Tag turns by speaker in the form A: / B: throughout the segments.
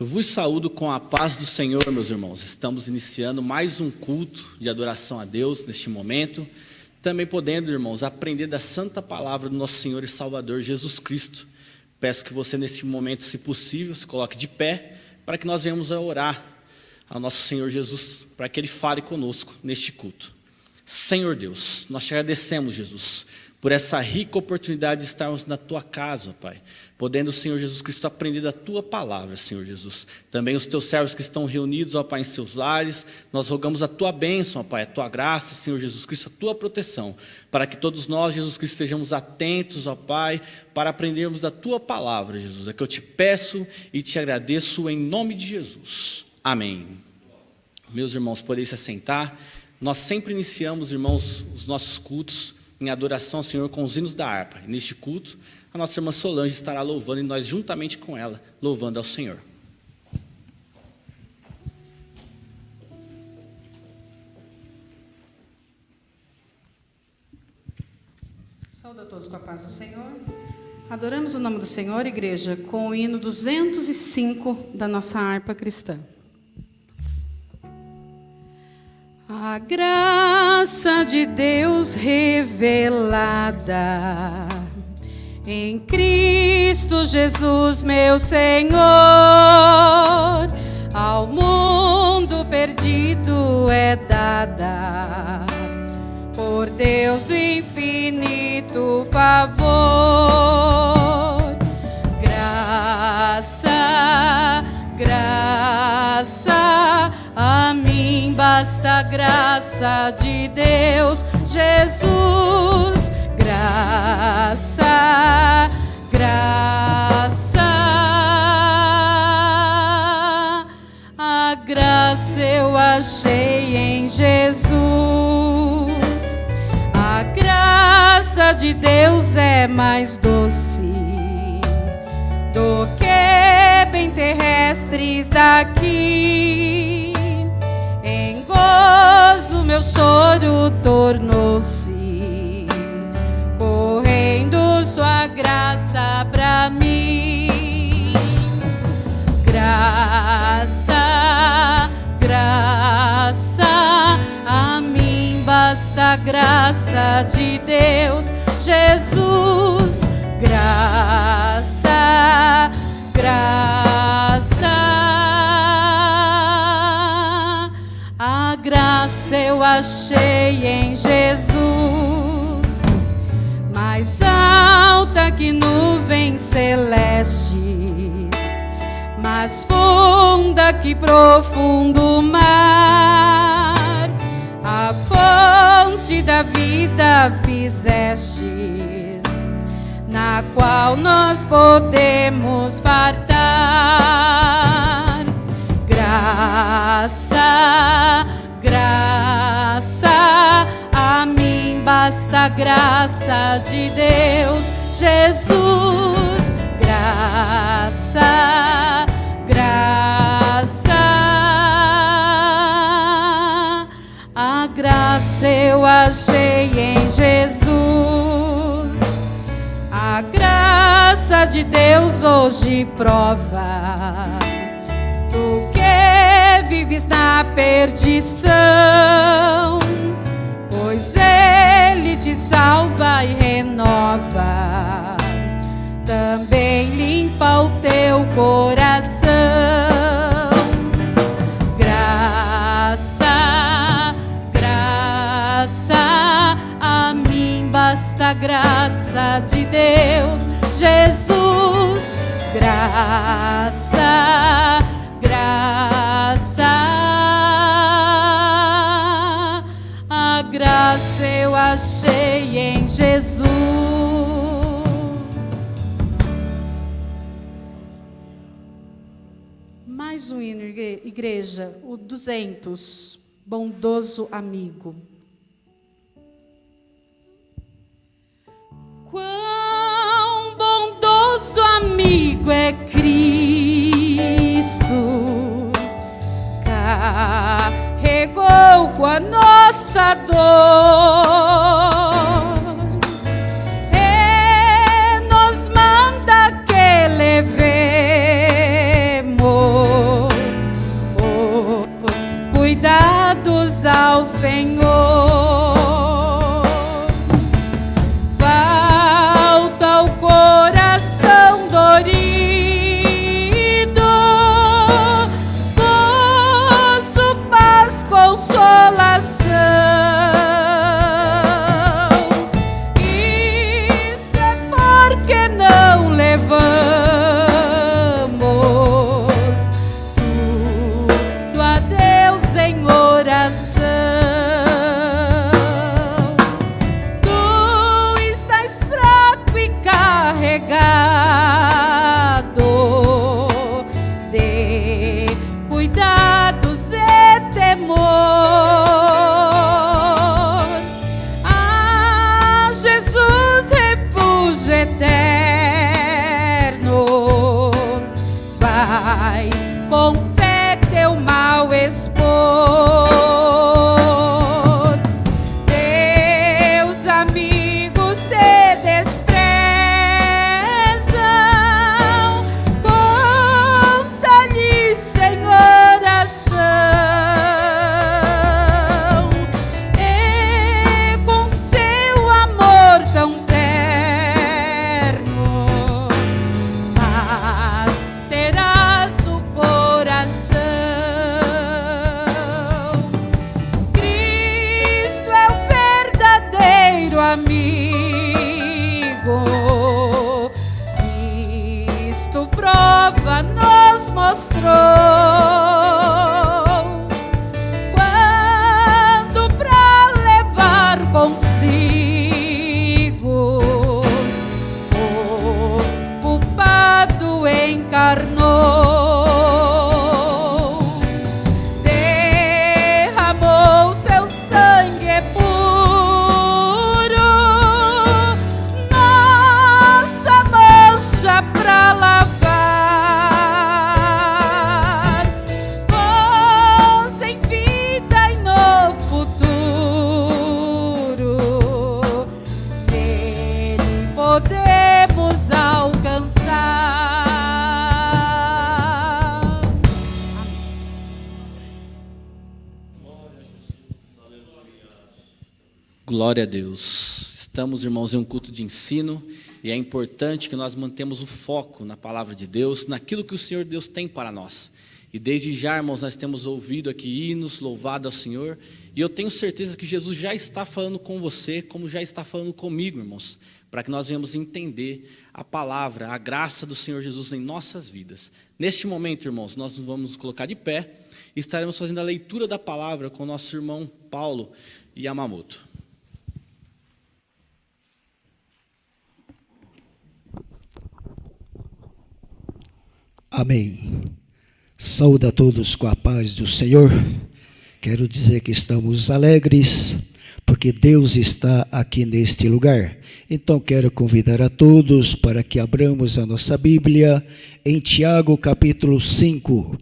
A: Eu vos saúdo com a paz do Senhor, meus irmãos. Estamos iniciando mais um culto de adoração a Deus neste momento. Também podendo, irmãos, aprender da santa palavra do nosso Senhor e Salvador Jesus Cristo. Peço que você, nesse momento, se possível, se coloque de pé, para que nós venhamos a orar ao nosso Senhor Jesus, para que Ele fale conosco neste culto. Senhor Deus, nós te agradecemos, Jesus, por essa rica oportunidade de estarmos na Tua casa, Pai. Podendo, Senhor Jesus Cristo, aprender da Tua palavra, Senhor Jesus. Também os Teus servos que estão reunidos, ó Pai, em seus lares, nós rogamos a Tua bênção, ó Pai, a Tua graça, Senhor Jesus Cristo, a Tua proteção, para que todos nós, Jesus Cristo, estejamos atentos, ó Pai, para aprendermos a Tua palavra, Jesus. É que eu te peço e te agradeço em nome de Jesus. Amém. Meus irmãos, podem se assentar. Nós sempre iniciamos, irmãos, os nossos cultos em adoração ao Senhor com os hinos da harpa. E neste culto, a nossa irmã Solange estará louvando e nós, juntamente com ela, louvando ao Senhor.
B: Saúde a todos com a paz do Senhor. Adoramos o nome do Senhor, igreja, com o hino 205 da nossa harpa cristã. A graça de Deus revelada em Cristo Jesus, meu Senhor, ao mundo perdido é dada por Deus do infinito favor. Graça, graça, a mim basta a graça de Deus, Jesus. Graça, graça, a graça eu achei em Jesus. A graça de Deus é mais doce do que bem terrestres daqui. Em gozo meu choro tornou-se, correndo sua graça pra mim. Graça, graça, a mim basta a graça de Deus, Jesus. Graça, graça, a graça eu achei em Jesus. Mais alta que nuvens celestes, mais funda que profundo mar, a fonte da vida fizestes, na qual nós podemos fartar. Graça, graça, a mim basta a graça de Deus, Jesus. Graça, graça, a graça eu achei em Jesus. A graça de Deus hoje prova do que vives na perdição, pois Ele te salva e renova, também limpa o teu coração. Graça, graça, a mim basta a graça de Deus, Jesus. Graça, graça, a graça eu achei em Jesus. Mais um hino, igreja, o 200, bondoso amigo. Quão bondoso amigo é Cristo, carregou com a nossa dor, e nos manda que levemos Cantemos ao Senhor. Falta o coração dorido, gozo, paz, consolação. Isso é porque não levamos tudo a Deus em oração. Tu estás fraco e carregado de cuidados e temor. Ah, Jesus, refúgio eterno, vai com fé teu mal expor. Teus amigos te desprezam, conta-lhes em oração, e com seu amor tão terno, paz terás no coração. Cristo é o verdadeiro amigo, Cristo prova nos mostrou, quando pra levar consigo o culpado encarnou, derramou seu sangue puro, nossa mancha pra lavar, sem vida e no futuro, nele podemos alcançar.
A: Glória a Deus. Estamos, irmãos, em um culto de ensino e é importante que nós mantemos o foco na palavra de Deus, naquilo que o Senhor Deus tem para nós. E desde já, irmãos, nós temos ouvido aqui hinos, louvado ao Senhor, e eu tenho certeza que Jesus já está falando com você, como já está falando comigo, irmãos, para que nós venhamos entender a palavra, a graça do Senhor Jesus em nossas vidas. Neste momento, irmãos, nós nos vamos colocar de pé e estaremos fazendo a leitura da palavra com o nosso irmão Paulo Yamamoto.
C: Amém. Saúde a todos com a paz do Senhor. Quero dizer que estamos alegres, porque Deus está aqui neste lugar. Então quero convidar a todos para que abramos a nossa Bíblia em Tiago capítulo 5,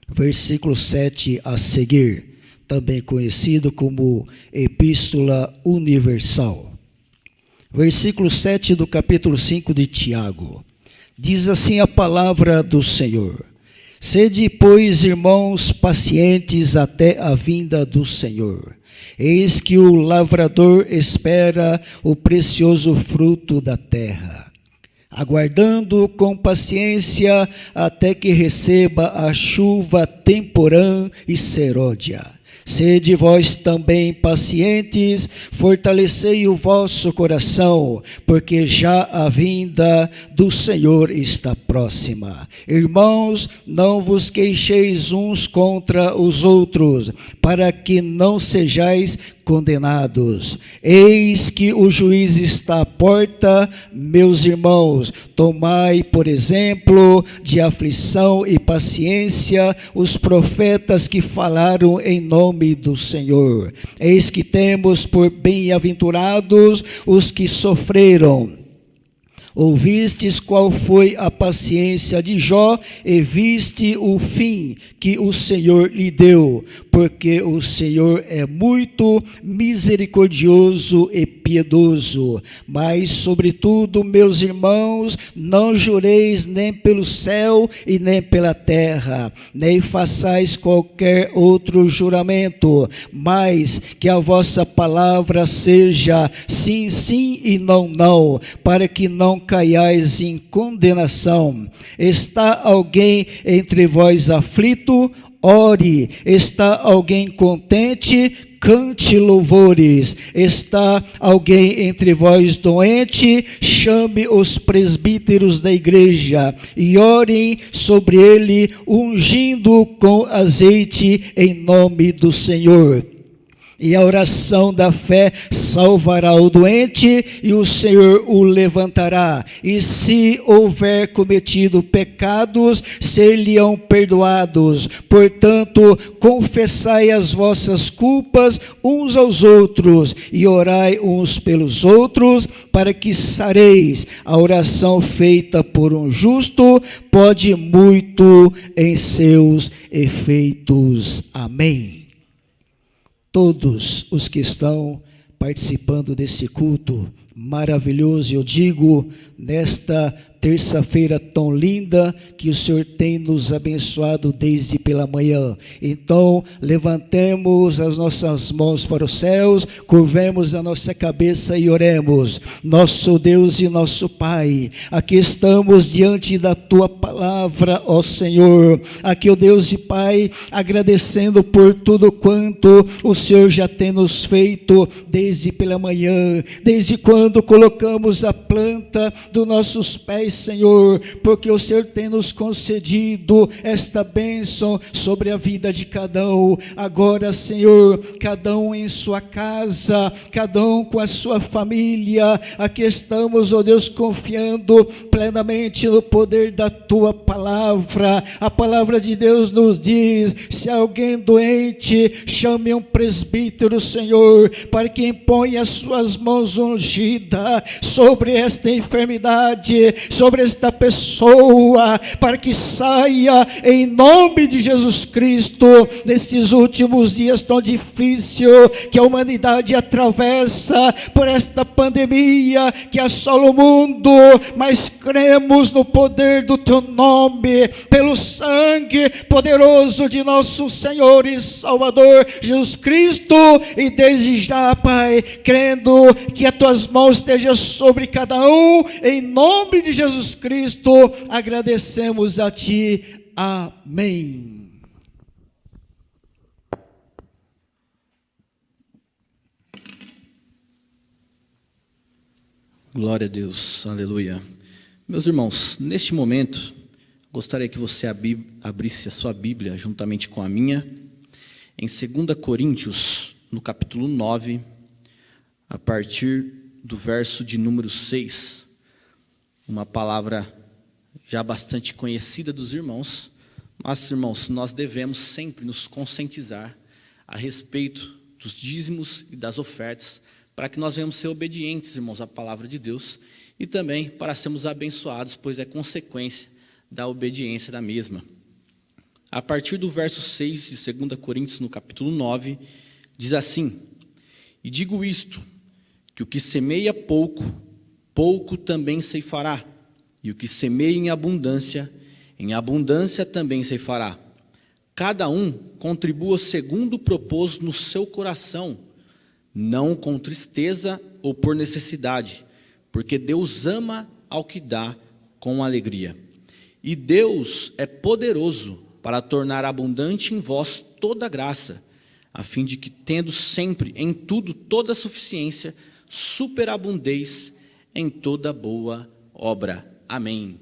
C: versículo 7 a seguir, também conhecido como Epístola Universal. Versículo 7 do capítulo 5 de Tiago. Diz assim a palavra do Senhor: Sede, pois, irmãos, pacientes até a vinda do Senhor. Eis que o lavrador espera o precioso fruto da terra, aguardando com paciência até que receba a chuva temporã e seródia. Sede vós também pacientes, fortalecei o vosso coração, porque já a vinda do Senhor está próxima. Irmãos, não vos queixeis uns contra os outros, para que não sejais condenados. Eis que o juiz está à porta, meus irmãos. Tomai, por exemplo, de aflição e paciência os profetas que falaram em nome do Senhor. Eis que temos por bem-aventurados os que sofreram. Ouvistes qual foi a paciência de Jó e viste o fim que o Senhor lhe deu, porque o Senhor é muito misericordioso e piedoso. Mas, sobretudo, meus irmãos, não jureis nem pelo céu e nem pela terra, nem façais qualquer outro juramento, mas que a vossa palavra seja sim, sim e não, não, para que não caiais em condenação. Está alguém entre vós aflito? Ore. Está alguém contente? Cante louvores. Está alguém entre vós doente? Chame os presbíteros da igreja e orem sobre ele, ungindo com azeite em nome do Senhor. E a oração da fé salvará o doente, e o Senhor o levantará. E se houver cometido pecados, ser-lhe-ão perdoados. Portanto, confessai as vossas culpas uns aos outros, e orai uns pelos outros, para que sareis. A oração feita por um justo pode muito em seus efeitos. Amém. Todos os que estão participando desse culto maravilhoso, eu digo, nesta terça-feira tão linda que o Senhor tem nos abençoado desde pela manhã. Então, levantemos as nossas mãos para os céus, curvemos a nossa cabeça e oremos. Nosso Deus e nosso Pai, aqui estamos diante da Tua palavra, ó Senhor. Aqui, ó Deus e Pai, agradecendo por tudo quanto o Senhor já tem nos feito desde pela manhã, desde quando colocamos a planta dos nossos pés, Senhor, porque o Senhor tem nos concedido esta bênção sobre a vida de cada um. Agora, Senhor, cada um em sua casa, cada um com a sua família, aqui estamos, ó Deus, confiando plenamente no poder da Tua palavra. A palavra de Deus nos diz: se alguém doente, chame um presbítero, Senhor, para que imponha as suas mãos ungidas sobre esta enfermidade, sobre esta pessoa, para que saia em nome de Jesus Cristo, nestes últimos dias tão difíceis que a humanidade atravessa, por esta pandemia que assola o mundo, mas cremos no poder do Teu nome, pelo sangue poderoso de nosso Senhor e Salvador Jesus Cristo, e desde já, Pai, crendo que as Tuas mãos estejam sobre cada um, em nome de Jesus Cristo, agradecemos a Ti. Amém.
A: Glória a Deus, aleluia. Meus irmãos, neste momento, gostaria que você abrisse a sua Bíblia, juntamente com a minha, em 2 Coríntios, no capítulo 9, a partir do verso de número 6, uma palavra já bastante conhecida dos irmãos, mas, irmãos, nós devemos sempre nos conscientizar a respeito dos dízimos e das ofertas, para que nós venhamos ser obedientes, irmãos, à palavra de Deus, e também para sermos abençoados, pois é consequência da obediência da mesma. A partir do verso 6 de 2 Coríntios, no capítulo 9, diz assim: e digo isto, que o que semeia pouco, pouco também ceifará, e o que semeia em abundância também ceifará. Cada um contribua segundo o propôsito no seu coração, não com tristeza ou por necessidade, porque Deus ama ao que dá com alegria. E Deus é poderoso para tornar abundante em vós toda graça, a fim de que, tendo sempre em tudo toda a suficiência, superabundeis em toda boa obra. Amém.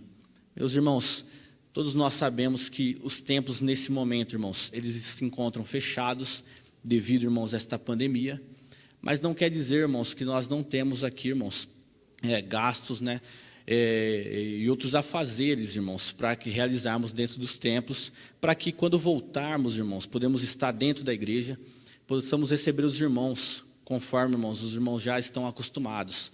A: Meus irmãos, todos nós sabemos que os templos nesse momento, irmãos, eles se encontram fechados devido, irmãos, a esta pandemia, mas não quer dizer, irmãos, que nós não temos aqui, irmãos, gastos, né, e outros afazeres, irmãos, para que realizarmos dentro dos templos, para que quando voltarmos, irmãos, podemos estar dentro da igreja, possamos receber os irmãos, conforme, irmãos, os irmãos já estão acostumados.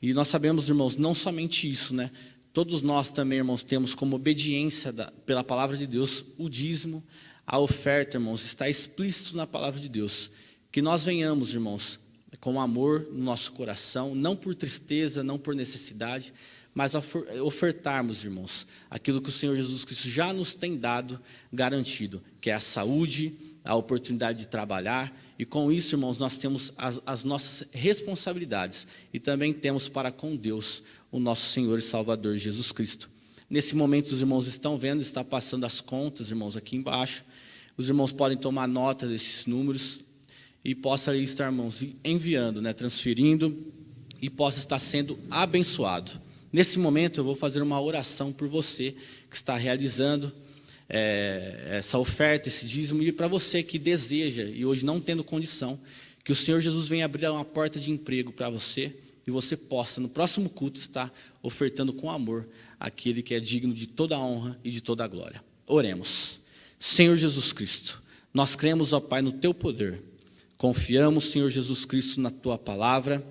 A: E nós sabemos, irmãos, não somente isso, né? Todos nós também, irmãos, temos como obediência pela palavra de Deus o dízimo, a oferta, irmãos, está explícito na palavra de Deus. Que nós venhamos, irmãos, com amor no nosso coração, não por tristeza, não por necessidade, mas ofertarmos, irmãos, aquilo que o Senhor Jesus Cristo já nos tem dado, garantido, que é a saúde, a oportunidade de trabalhar, e com isso, irmãos, nós temos as nossas responsabilidades, e também temos para com Deus, o nosso Senhor e Salvador Jesus Cristo. Nesse momento, os irmãos estão vendo, está passando as contas, irmãos, aqui embaixo. Os irmãos podem tomar nota desses números e possa estar, irmãos, enviando, transferindo, e possa estar sendo abençoado. Nesse momento, eu vou fazer uma oração por você que está realizando essa oferta, esse dízimo, e para você que deseja, e hoje não tendo condição, que o Senhor Jesus venha abrir uma porta de emprego para você, e você possa, no próximo culto, estar ofertando com amor aquele que é digno de toda a honra e de toda a glória. Oremos. Senhor Jesus Cristo, nós cremos, ó Pai, no Teu poder. Confiamos, Senhor Jesus Cristo, na Tua palavra.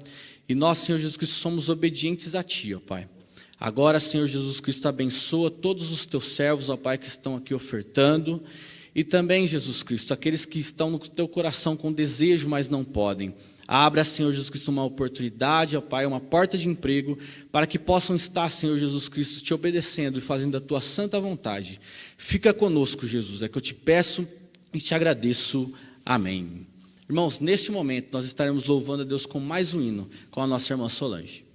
A: E nós, Senhor Jesus Cristo, somos obedientes a Ti, ó Pai. Agora, Senhor Jesus Cristo, abençoa todos os Teus servos, ó Pai, que estão aqui ofertando. E também, Jesus Cristo, aqueles que estão no Teu coração com desejo, mas não podem. Abra, Senhor Jesus Cristo, uma oportunidade, ó Pai, uma porta de emprego, para que possam estar, Senhor Jesus Cristo, Te obedecendo e fazendo a Tua santa vontade. Fica conosco, Jesus, é que eu Te peço e Te agradeço. Amém. Irmãos, neste momento, nós estaremos louvando a Deus com mais um hino, com a nossa irmã Solange.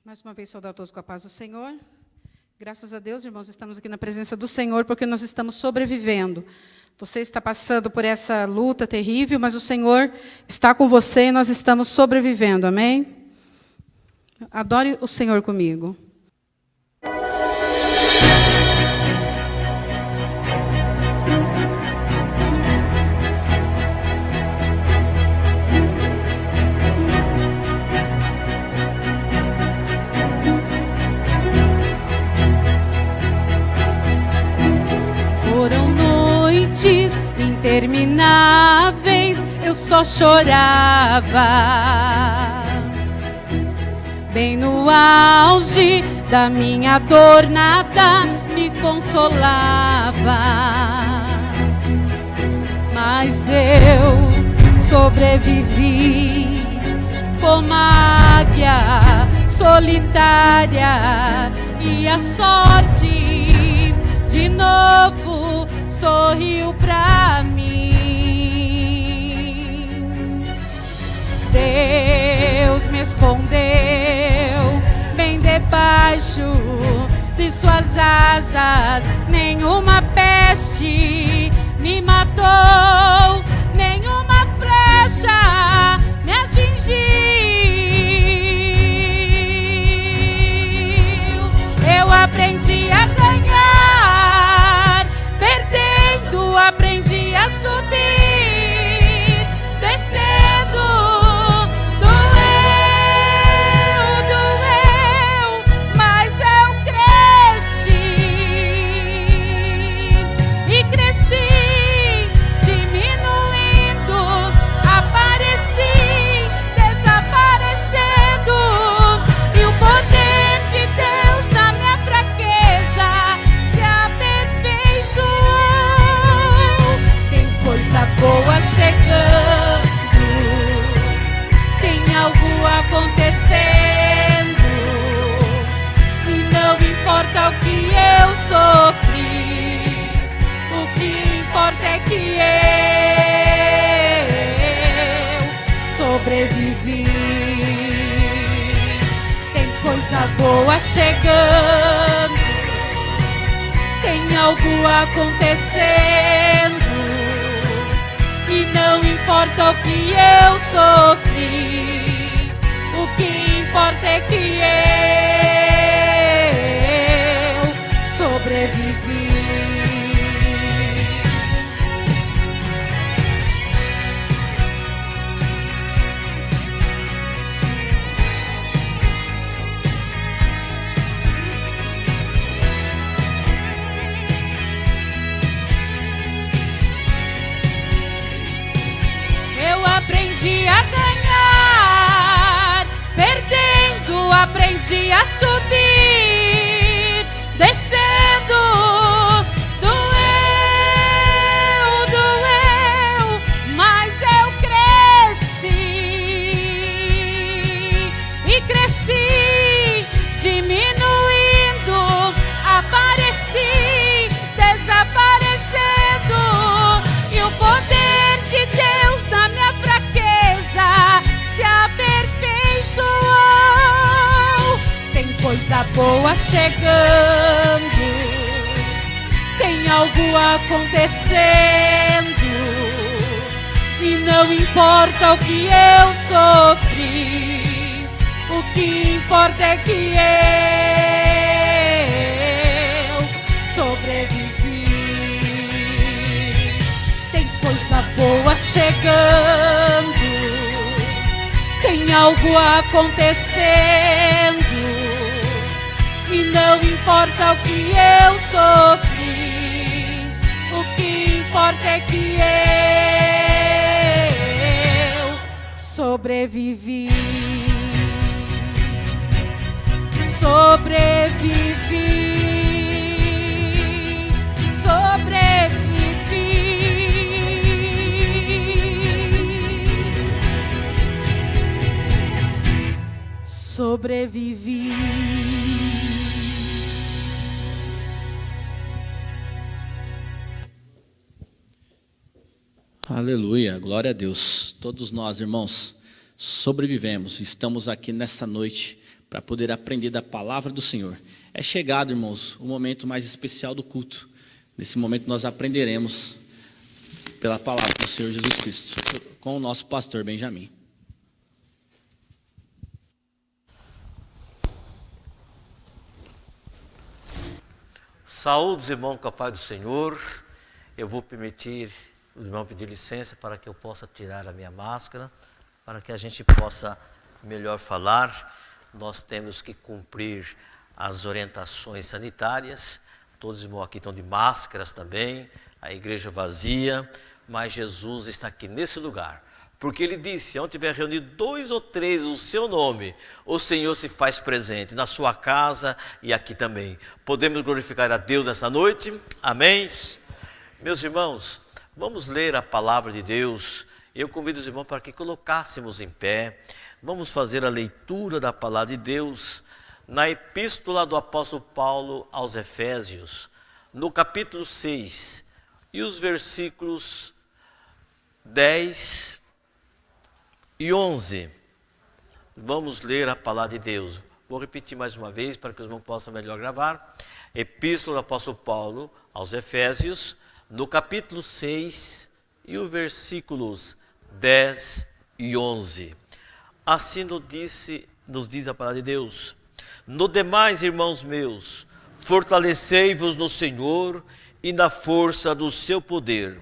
B: Mais uma vez, saudar a todos com a paz do Senhor. Graças a Deus, irmãos, estamos aqui na presença do Senhor, porque nós estamos sobrevivendo. Você está passando por essa luta terrível, mas o Senhor está com você e nós estamos sobrevivendo, amém? Adore o Senhor comigo.
D: Foram noites intermináveis, eu só chorava. Bem no auge da minha dor, nada me consolava. Mas eu sobrevivi como águia solitária, e a sorte de novo sorriu pra mim. Deus me escondeu bem debaixo de suas asas, nenhuma peste me matou, nenhuma flecha me atingiu. Eu aprendi a ganhar, perdendo, aprendi a subir, descendo. Doeu, mas eu cresci e cresci, diminuindo, apareci, desaparecendo, e o poder de Deus na minha fraqueza se aperfeiçoou. Tem coisa boa chegando, tem algo acontecendo, e não importa o que eu sofri, o que importa é que eu sobrevivi. Tem coisa boa chegando, tem algo acontecendo, e não importa o que eu sofri, o que importa é que eu sobrevivi. Eu aprendi a ganhar, perdendo, aprendi a subir, descendo. Doeu, mas eu cresci. E cresci, diminuindo, apareci, desaparecendo. E o poder de Deus na minha fraqueza se aperfeiçoou. Tem coisa boa chegando, tem algo acontecendo. E não importa o que eu sofri, o que importa é que eu sobrevivi. Tem coisa boa chegando, tem algo acontecendo. E não importa o que eu sofri, o que importa é que eu sobrevivi. Sobrevivi, sobrevivi. Sobrevivi.
A: Aleluia, glória a Deus. Todos nós, irmãos, sobrevivemos. Estamos aqui nessa noite para poder aprender da palavra do Senhor. É chegado, irmãos, o momento mais especial do culto. Nesse momento nós aprenderemos pela palavra do Senhor Jesus Cristo, com o nosso pastor Benjamin.
E: Saúde, irmão, com a paz do Senhor. Eu vou permitir o irmão pedir licença para que eu possa tirar a minha máscara, para que a gente possa melhor falar. Nós temos que cumprir as orientações sanitárias. Todos os irmãos aqui estão de máscaras também, a igreja vazia, mas Jesus está aqui nesse lugar. Porque ele disse, onde tiver reunido 2 ou 3 o seu nome, o Senhor se faz presente na sua casa e aqui também. Podemos glorificar a Deus nessa noite? Amém? Meus irmãos, vamos ler a palavra de Deus. Eu convido os irmãos para que colocássemos em pé. Vamos fazer a leitura da palavra de Deus na epístola do apóstolo Paulo aos Efésios, no capítulo 6, e os versículos 10 e 11. Vamos ler a palavra de Deus. Vou repetir mais uma vez para que os irmãos possam melhor gravar. Epístola do apóstolo Paulo aos Efésios, no capítulo 6 e os versículos 10 e 11. Assim nos diz a palavra de Deus. No demais, irmãos meus, fortalecei-vos no Senhor e na força do seu poder.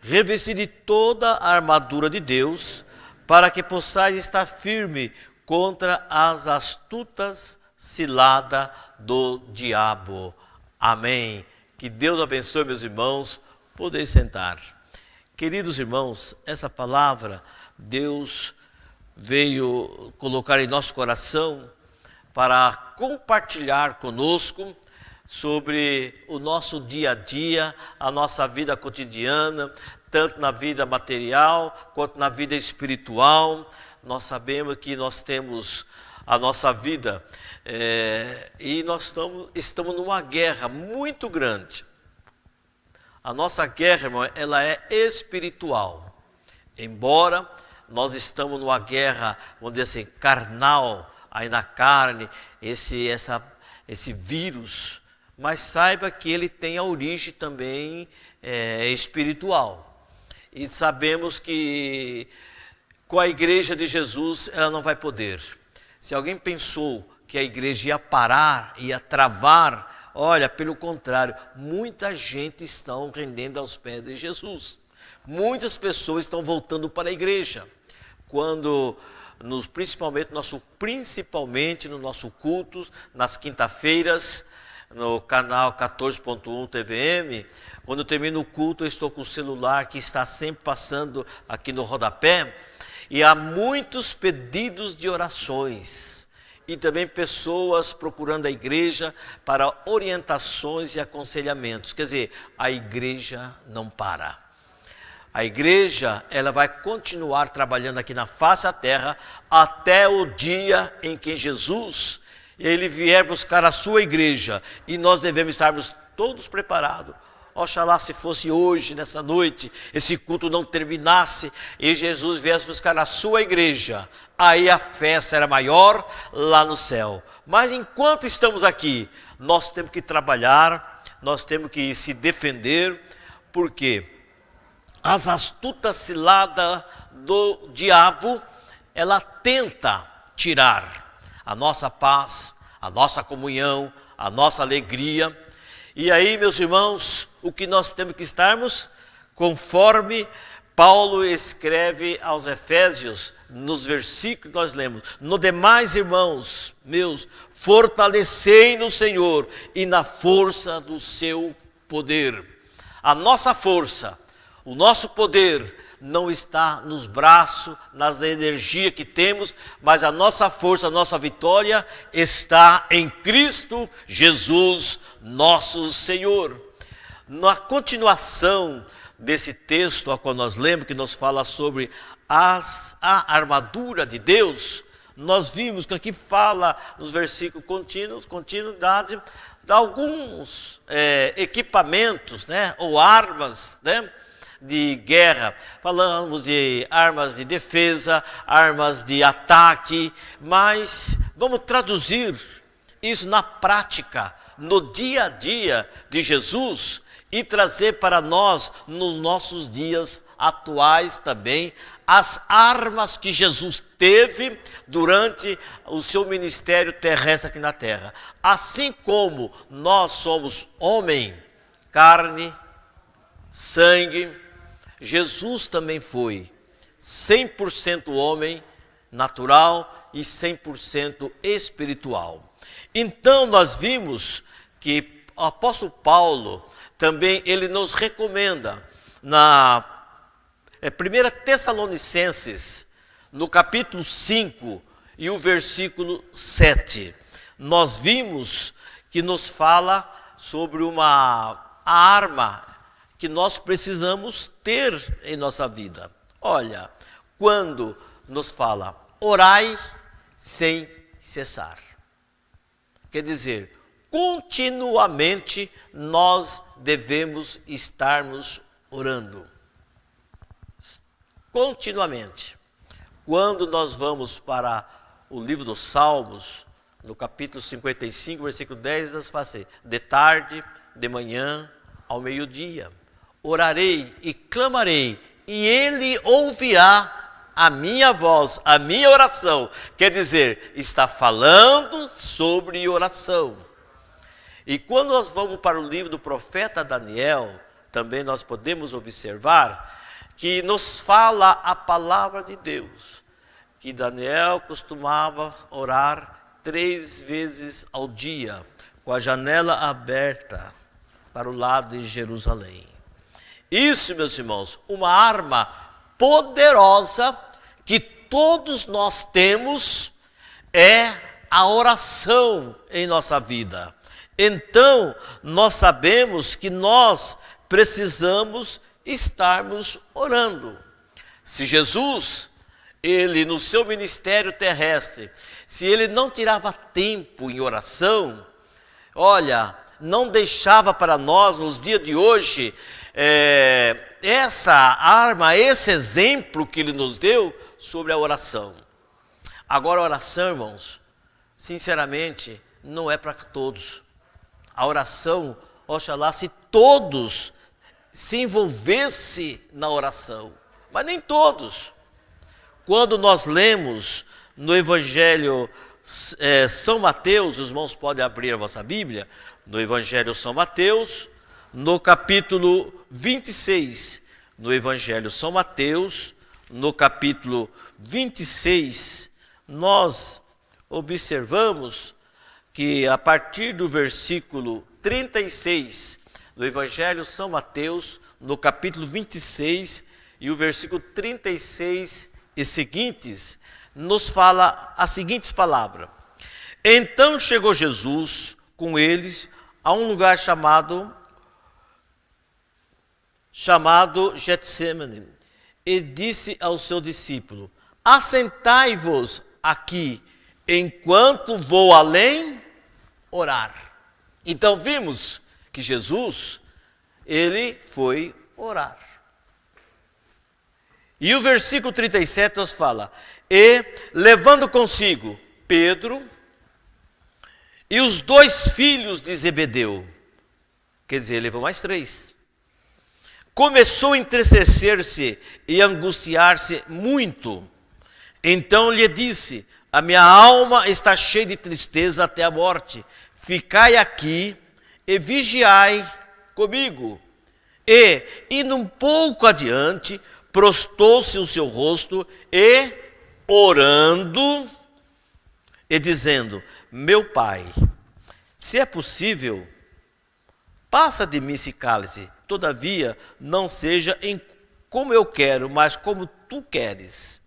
E: Revesti de toda a armadura de Deus, para que possais estar firme contra as astutas ciladas do diabo. Amém. Que Deus abençoe, meus irmãos. Podem sentar. Queridos irmãos, essa palavra Deus veio colocar em nosso coração para compartilhar conosco sobre o nosso dia a dia, a nossa vida cotidiana, tanto na vida material quanto na vida espiritual. Nós sabemos que nós temos a nossa vida e nós estamos numa guerra muito grande. A nossa guerra, irmão, ela é espiritual. Embora nós estamos numa guerra, vamos dizer assim, carnal, aí na carne, esse vírus, mas saiba que ele tem a origem também espiritual. E sabemos que com a igreja de Jesus ela não vai poder. Se alguém pensou que a igreja ia parar, ia travar, olha, pelo contrário, muita gente está rendendo aos pés de Jesus. Muitas pessoas estão voltando para a igreja. Quando, principalmente no nosso culto, nas quinta-feiras, no canal 14.1 TVM, quando termino o culto, eu estou com o celular que está sempre passando aqui no rodapé, e há muitos pedidos de orações. e também pessoas procurando a igreja para orientações e aconselhamentos. Quer dizer, a igreja não para. A igreja, ela vai continuar trabalhando aqui na face da terra até o dia em que Jesus, ele vier buscar a sua igreja, e nós devemos estarmos todos preparados. Oxalá se fosse hoje, nessa noite, esse culto não terminasse e Jesus viesse buscar a sua igreja. Aí a festa era maior lá no céu. Mas enquanto estamos aqui, nós temos que trabalhar, nós temos que se defender, porque as astutas ciladas do diabo, ela tenta tirar a nossa paz, a nossa comunhão, a nossa alegria. E aí, meus irmãos, o que nós temos que estarmos? Conforme Paulo escreve aos Efésios, nos versículos que nós lemos: no demais, irmãos meus, fortalecei no Senhor e na força do seu poder. A nossa força, o nosso poder não está nos braços, nas energias que temos, mas a nossa força, a nossa vitória está em Cristo Jesus, nosso Senhor. Na continuação desse texto a qual nós lemos, que nos fala sobre a armadura de Deus, nós vimos que aqui fala nos versículos continuidade de alguns equipamentos, né, ou armas, né, de guerra. Falamos de armas de defesa, armas de ataque, mas vamos traduzir isso na prática, no dia a dia de Jesus, e trazer para nós, nos nossos dias atuais também, as armas que Jesus teve durante o seu ministério terrestre aqui na terra. Assim como nós somos homem, carne, sangue, Jesus também foi 100% homem natural e 100% espiritual. Então nós vimos que o apóstolo Paulo também ele nos recomenda na 1 Tessalonicenses, no capítulo 5 e o versículo 7. Nós vimos que nos fala sobre uma arma que nós precisamos ter em nossa vida. Olha, quando nos fala, orai sem cessar. Quer dizer, continuamente nós devemos estarmos orando. Continuamente. Quando nós vamos para o livro dos Salmos, no capítulo 55, versículo 10, nós fala assim: de tarde, de manhã, ao meio-dia, orarei e clamarei, e ele ouvirá a minha voz, a minha oração. Quer dizer, está falando sobre oração. E quando nós vamos para o livro do profeta Daniel, também nós podemos observar que nos fala a palavra de Deus, que Daniel costumava orar 3 vezes ao dia, com a janela aberta para o lado de Jerusalém. Isso, meus irmãos, uma arma poderosa que todos nós temos é a oração em nossa vida. Então, nós sabemos que nós precisamos estarmos orando. Se Jesus, ele no seu ministério terrestre, se ele não tirava tempo em oração, olha, não deixava para nós nos dias de hoje essa arma, esse exemplo que ele nos deu sobre a oração. Agora, a oração, irmãos, sinceramente, não é para todos. A oração, oxalá, se todos se envolvessem na oração, mas nem todos. Quando nós lemos no Evangelho São Mateus, os irmãos podem abrir a vossa Bíblia, no Evangelho São Mateus, no capítulo 26, no Evangelho São Mateus, no capítulo 26, nós observamos que a partir do versículo 36, do Evangelho São Mateus, no capítulo 26, e o versículo 36 e seguintes, nos fala as seguintes palavras: Então chegou Jesus com eles a um lugar chamado Getsêmani, e disse ao seu discípulo: assentai-vos aqui, enquanto vou além orar. Então vimos que Jesus, ele foi orar. E o versículo 37 nos fala: e levando consigo Pedro e os 2 filhos de Zebedeu, quer dizer, levou mais 3, começou a entristecer-se e angustiar-se muito. Então lhe disse: a minha alma está cheia de tristeza até a morte. Ficai aqui e vigiai comigo. E, indo um pouco adiante, prostou-se o seu rosto e, orando, e dizendo: meu pai, se é possível, passa de mim esse cálice. Todavia, não seja como eu quero, mas como tu queres.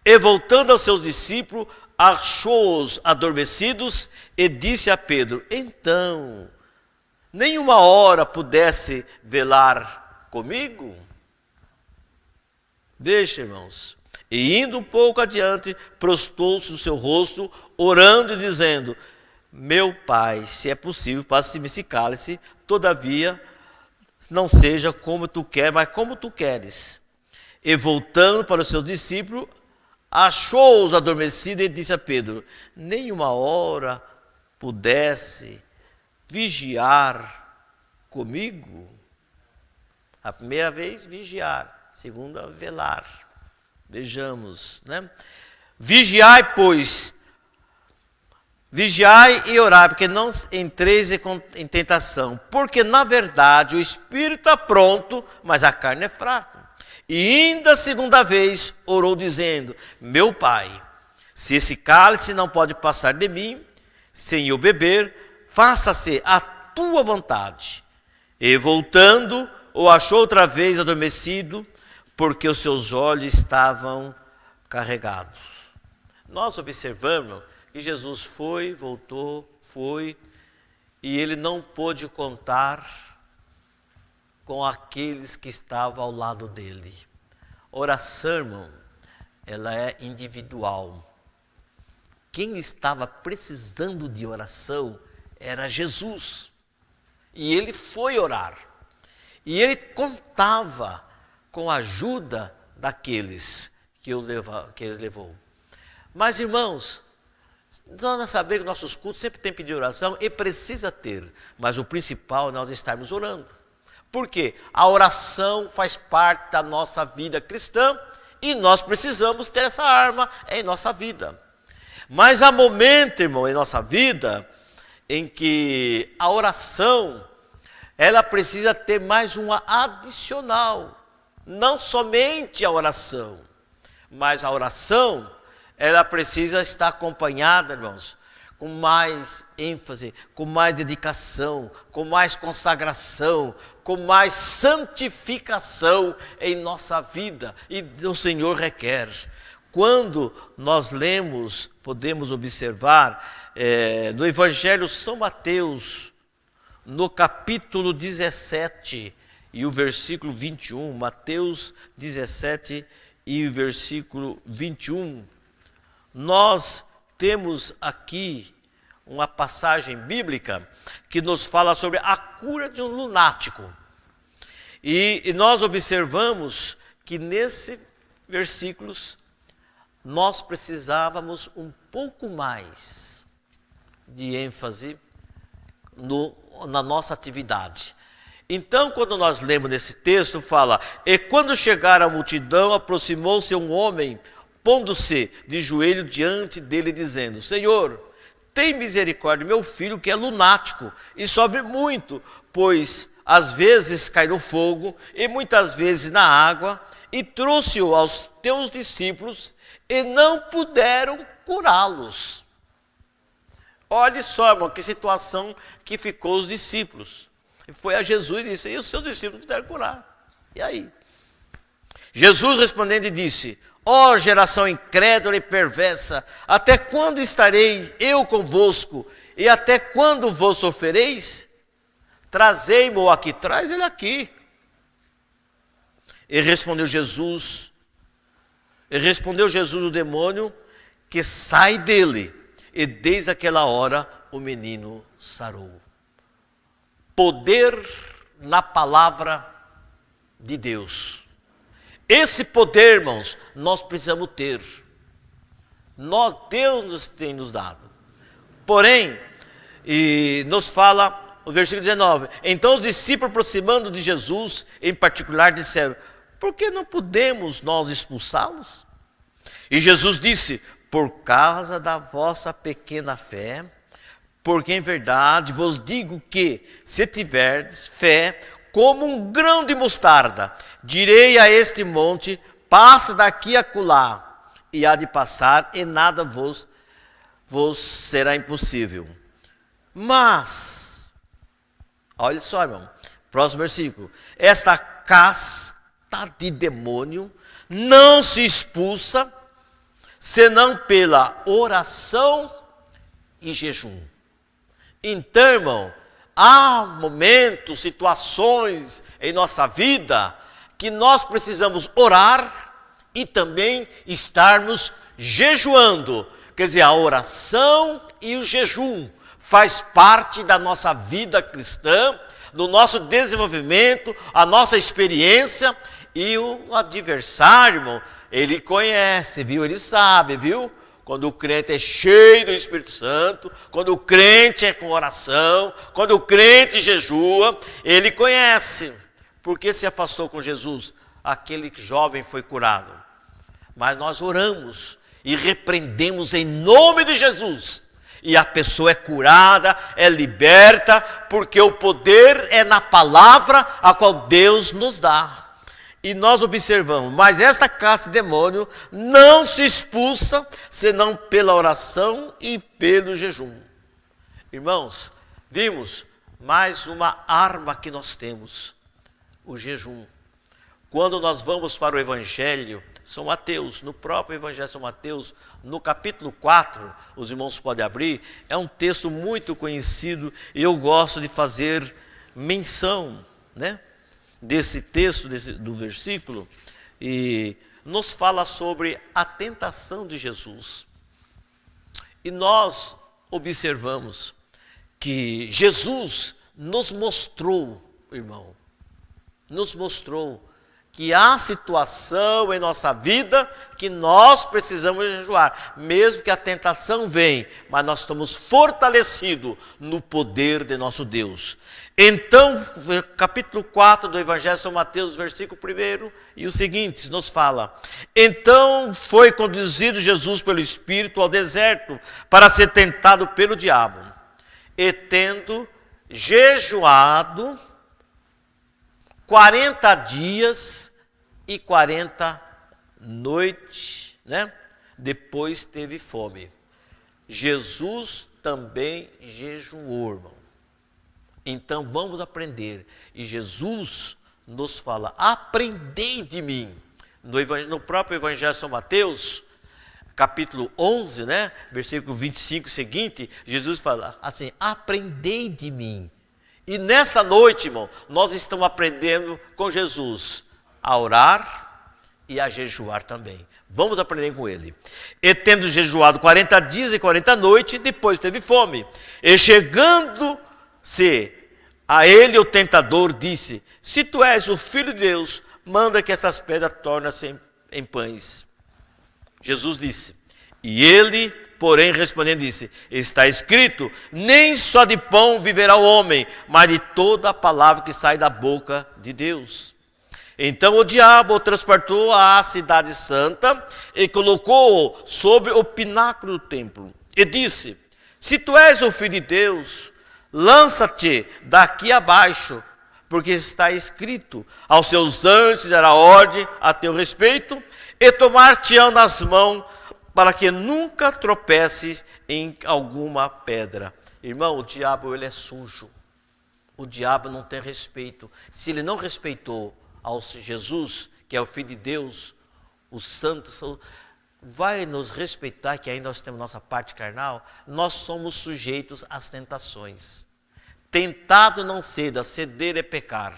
E: E voltando aos seus discípulos, achou-os adormecidos e disse a Pedro: então, nenhuma hora pudesse velar comigo? Veja, irmãos. E indo um pouco adiante, prostou-se o seu rosto, orando e dizendo: meu pai, se é possível, passe-me esse cálice, todavia, não seja como tu queres, mas como tu queres. E voltando para os seus discípulos, achou-os adormecidos e disse a Pedro: nenhuma hora pudesse vigiar comigo? A primeira vez, vigiar. Segunda, velar. Vejamos, né? Vigiai, pois, vigiai e orai, porque não entreis em tentação. Porque, na verdade, o espírito está pronto, mas a carne é fraca. E ainda a segunda vez orou, dizendo: meu pai, se esse cálice não pode passar de mim, sem eu beber, faça-se a tua vontade. E voltando, o achou outra vez adormecido, porque os seus olhos estavam carregados. Nós observamos que Jesus foi, voltou, foi, e ele não pôde contar com aqueles que estavam ao lado dele. Oração, irmão, ela é individual. Quem estava precisando de oração era Jesus. E ele foi orar. E ele contava com a ajuda daqueles que ele levou. Mas, irmãos, nós sabemos que nossos cultos sempre tem pedido oração e precisa ter. Mas o principal é nós estarmos orando. Por quê? A oração faz parte da nossa vida cristã e nós precisamos ter essa arma em nossa vida. Mas há momento, irmão, em nossa vida em que a oração, ela precisa ter mais uma adicional. Não somente a oração, mas a oração, ela precisa estar acompanhada, irmãos, com mais ênfase, com mais dedicação, com mais consagração, com mais santificação em nossa vida. E o Senhor requer. Quando nós lemos, podemos observar no Evangelho São Mateus, no capítulo 17, e o versículo 21, Mateus 17 e o versículo 21, nós temos aqui uma passagem bíblica que nos fala sobre a cura de um lunático. E nós observamos que nesses versículos nós precisávamos um pouco mais de ênfase na nossa atividade. Então, quando nós lemos nesse texto, fala: e quando chegaram a multidão, aproximou-se um homem, pondo-se de joelho diante dele, dizendo: Senhor, tem misericórdia, meu filho que é lunático e sofre muito, pois às vezes cai no fogo e muitas vezes na água, e trouxe-o aos teus discípulos e não puderam curá-los. Olhe só, irmão, que situação que ficou os discípulos. Foi a Jesus e disse: e os seus discípulos não puderam curar. E aí? Jesus respondendo disse: Ó geração incrédula e perversa, até quando estarei eu convosco? E até quando vos sofrereis? Trazei-mo aqui, traz ele aqui. E respondeu Jesus o demônio, que sai dele. E desde aquela hora o menino sarou. Poder na palavra de Deus. Esse poder, irmãos, nós precisamos ter. Deus nos tem nos dado. Porém, e nos fala o versículo 19: então os discípulos, aproximando de Jesus, em particular, disseram: por que não podemos nós expulsá-los? E Jesus disse: por causa da vossa pequena fé, porque em verdade vos digo que, se tiverdes fé como um grão de mostarda, direi a este monte: passa daqui a acolá, e há de passar, e nada vos será impossível. Mas, olha só, irmão, próximo versículo: essa casta de demônio não se expulsa senão pela oração e jejum. Então, irmão, há momentos, situações em nossa vida que nós precisamos orar e também estarmos jejuando. Quer dizer, a oração e o jejum faz parte da nossa vida cristã, do nosso desenvolvimento, a nossa experiência. E o adversário, irmão, ele conhece, viu? Ele sabe, viu? Quando o crente é cheio do Espírito Santo, quando o crente é com oração, quando o crente jejua, ele conhece. Por que se afastou com Jesus? Aquele jovem foi curado. Mas nós oramos e repreendemos em nome de Jesus. E a pessoa é curada, é liberta, porque o poder é na palavra a qual Deus nos dá. E nós observamos, mas esta casta de demônio não se expulsa senão pela oração e pelo jejum. Irmãos, vimos mais uma arma que nós temos, o jejum. Quando nós vamos para o Evangelho São Mateus, no próprio Evangelho de São Mateus, no capítulo 4, os irmãos podem abrir, é um texto muito conhecido e eu gosto de fazer menção, né, desse texto, do versículo, e nos fala sobre a tentação de Jesus. E nós observamos que Jesus nos mostrou, irmão, nos mostrou que há situação em nossa vida que nós precisamos jejuar, mesmo que a tentação venha, mas nós estamos fortalecidos no poder de nosso Deus. Então, capítulo 4 do Evangelho de São Mateus, versículo 1 e os seguintes, nos fala: então foi conduzido Jesus pelo Espírito ao deserto para ser tentado pelo diabo, e tendo jejuado 40 dias e 40 noites, né? Depois teve fome. Jesus também jejuou, irmão. Então vamos aprender. E Jesus nos fala: aprendei de mim. No próprio Evangelho de São Mateus, capítulo 11, né? Versículo 25 seguinte, Jesus fala assim: aprendei de mim. E nessa noite, irmão, nós estamos aprendendo com Jesus a orar e a jejuar também. Vamos aprender com ele. E tendo jejuado 40 dias e 40 noites, depois teve fome. E chegando-se a ele, o tentador disse: se tu és o Filho de Deus, manda que essas pedras tornem-se em pães. Jesus disse, e ele, porém, respondendo, disse: está escrito, nem só de pão viverá o homem, mas de toda a palavra que sai da boca de Deus. Então o diabo o transportou à cidade santa e colocou-o sobre o pináculo do templo. E disse: se tu és o Filho de Deus, lança-te daqui abaixo, porque está escrito, aos seus anjos dará ordem a teu respeito, e tomar-te-ão nas mãos, para que nunca tropeces em alguma pedra. Irmão, o diabo, ele é sujo. O diabo não tem respeito. Se ele não respeitou ao Jesus, que é o Filho de Deus, o santo, vai nos respeitar, que ainda nós temos nossa parte carnal, nós somos sujeitos às tentações. Tentado não ceda, ceder é pecar.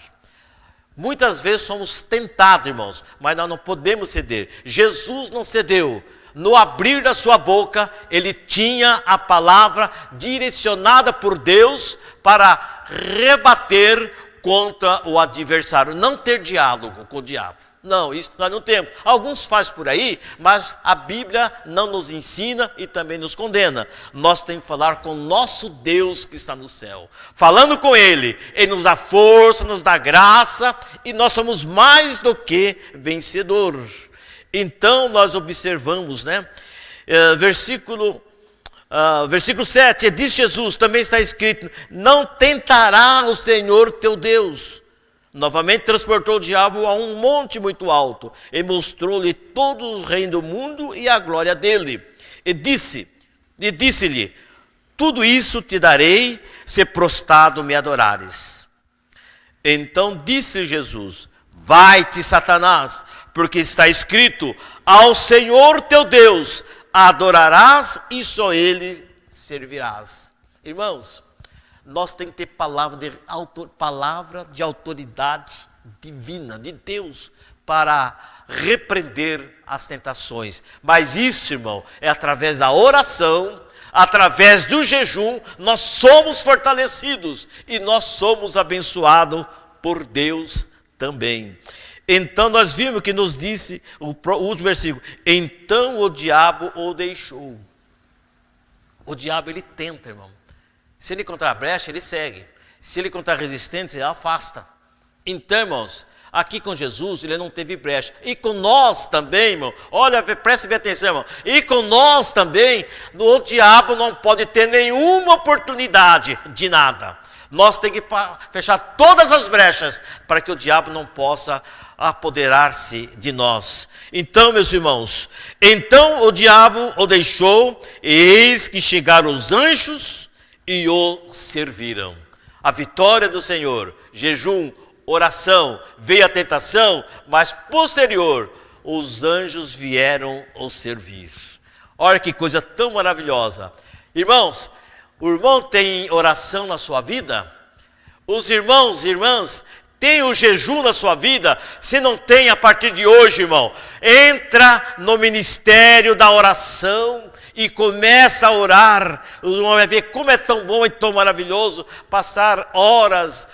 E: Muitas vezes somos tentados, irmãos, mas nós não podemos ceder. Jesus não cedeu. No abrir da sua boca, ele tinha a palavra direcionada por Deus para rebater contra o adversário. Não ter diálogo com o diabo. Não, isso nós não temos. Alguns fazem por aí, mas a Bíblia não nos ensina e também nos condena. Nós temos que falar com o nosso Deus que está no céu. Falando com Ele, Ele nos dá força, nos dá graça, e nós somos mais do que vencedor. Então nós observamos, né? Versículo 7, diz Jesus, também está escrito: não tentará o Senhor teu Deus. Novamente transportou o diabo a um monte muito alto e mostrou-lhe todos os reinos do mundo e a glória dele. E disse-lhe: tudo isso te darei, se prostrado me adorares. Então disse Jesus: vai-te, Satanás, porque está escrito: ao Senhor teu Deus adorarás e só Ele servirás. Irmãos, nós temos que ter palavra de autoridade divina, de Deus, para repreender as tentações. Mas isso, irmão, é através da oração, através do jejum, nós somos fortalecidos e nós somos abençoados por Deus também. Então nós vimos que nos disse, o último versículo: então o diabo o deixou. O diabo, ele tenta, irmão. Se ele encontrar brecha, ele segue. Se ele encontrar resistência, ele afasta. Então, irmãos, aqui com Jesus, ele não teve brecha. E com nós também, irmão, olha, preste bem atenção, irmão. E com nós também, o diabo não pode ter nenhuma oportunidade de nada. Nós temos que fechar todas as brechas para que o diabo não possa apoderar-se de nós. Então, meus irmãos, então o diabo o deixou, e eis que chegaram os anjos e o serviram. A vitória do Senhor, jejum, oração, veio a tentação, mas posterior, os anjos vieram o servir. Olha que coisa tão maravilhosa. Irmãos, o irmão tem oração na sua vida? Os irmãos e irmãs têm o jejum na sua vida? Se não tem, a partir de hoje, irmão, entra no ministério da oração e começa a orar. O irmão vai ver como é tão bom e tão maravilhoso passar horas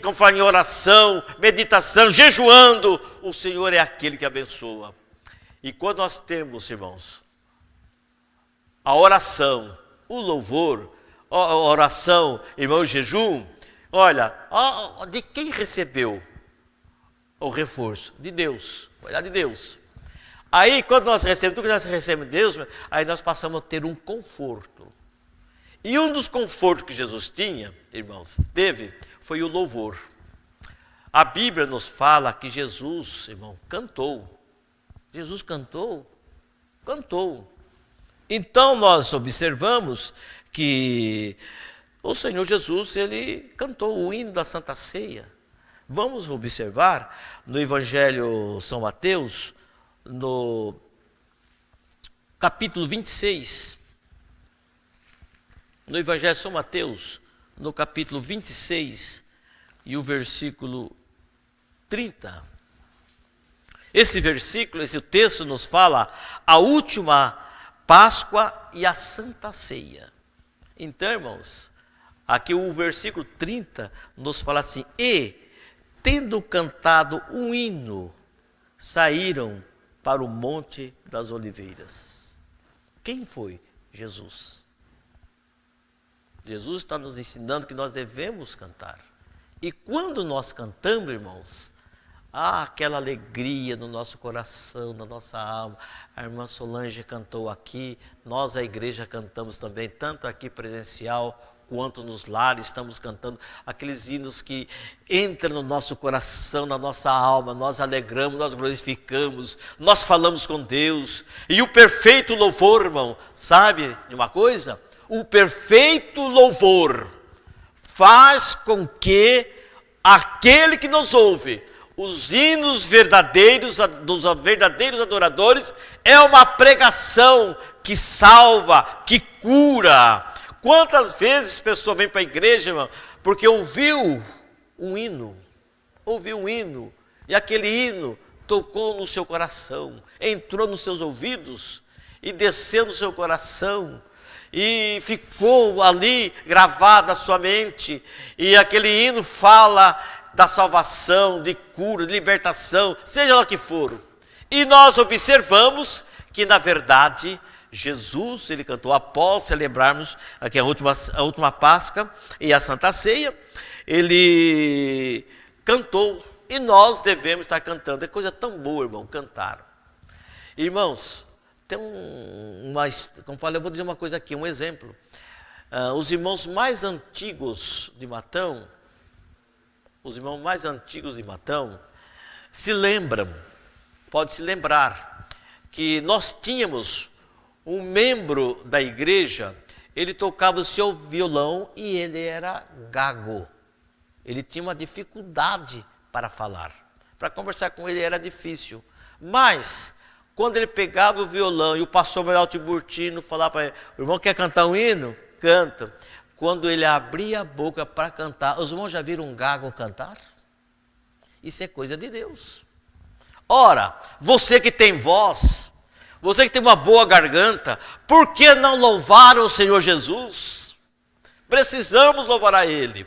E: conforme em oração, meditação, jejuando. O Senhor é aquele que abençoa. E quando nós temos, irmãos, a oração, o louvor, a oração, irmão, o jejum, olha, de quem recebeu o reforço? De Deus, olhar de Deus. Aí, quando nós recebemos, tudo que nós recebemos de Deus, aí nós passamos a ter um conforto. E um dos confortos que Jesus tinha, irmãos, teve, foi o louvor. A Bíblia nos fala que Jesus, irmão, cantou. Jesus cantou. Então, nós observamos que o Senhor Jesus, ele cantou o hino da Santa Ceia. Vamos observar no Evangelho São Mateus, no capítulo 26, no Evangelho de São Mateus, no capítulo 26 e o versículo 30. Esse versículo, esse texto nos fala a última Páscoa e a Santa Ceia. Então, irmãos, aqui o versículo 30 nos fala assim: e, tendo cantado um hino, saíram para o Monte das Oliveiras. Quem foi? Jesus. Jesus está nos ensinando que nós devemos cantar. E quando nós cantamos, irmãos, há aquela alegria no nosso coração, na nossa alma. A irmã Solange cantou aqui, nós, a igreja, cantamos também, tanto aqui presencial, quanto nos lares, estamos cantando aqueles hinos que entram no nosso coração, na nossa alma, nós alegramos, nós glorificamos, nós falamos com Deus. E o perfeito louvor, irmão, sabe de uma coisa? O perfeito louvor faz com que aquele que nos ouve, os hinos verdadeiros, dos verdadeiros adoradores, é uma pregação que salva, que cura. Quantas vezes a pessoa vem para a igreja, irmão, porque ouviu um hino, e aquele hino tocou no seu coração, entrou nos seus ouvidos e desceu no seu coração, e ficou ali gravado na sua mente, e aquele hino fala da salvação, de cura, de libertação, seja lá o que for. E nós observamos que, na verdade, Jesus, ele cantou após celebrarmos aqui a última Páscoa e a Santa Ceia, ele cantou, e nós devemos estar cantando. É coisa tão boa, irmão, cantar. Irmãos, tem como falei, eu vou dizer uma coisa aqui, um exemplo. Os irmãos mais antigos de Matão, se lembram, pode se lembrar, que nós tínhamos um membro da igreja, ele tocava o seu violão e ele era gago. Ele tinha uma dificuldade para falar. Para conversar com ele era difícil. Mas, quando ele pegava o violão e o pastor Manuel Tiburtino falava para ele: o irmão quer cantar um hino? Canta. Quando ele abria a boca para cantar, os irmãos já viram um gago cantar? Isso é coisa de Deus. Ora, você que tem voz, você que tem uma boa garganta, por que não louvar o Senhor Jesus? Precisamos louvar a Ele.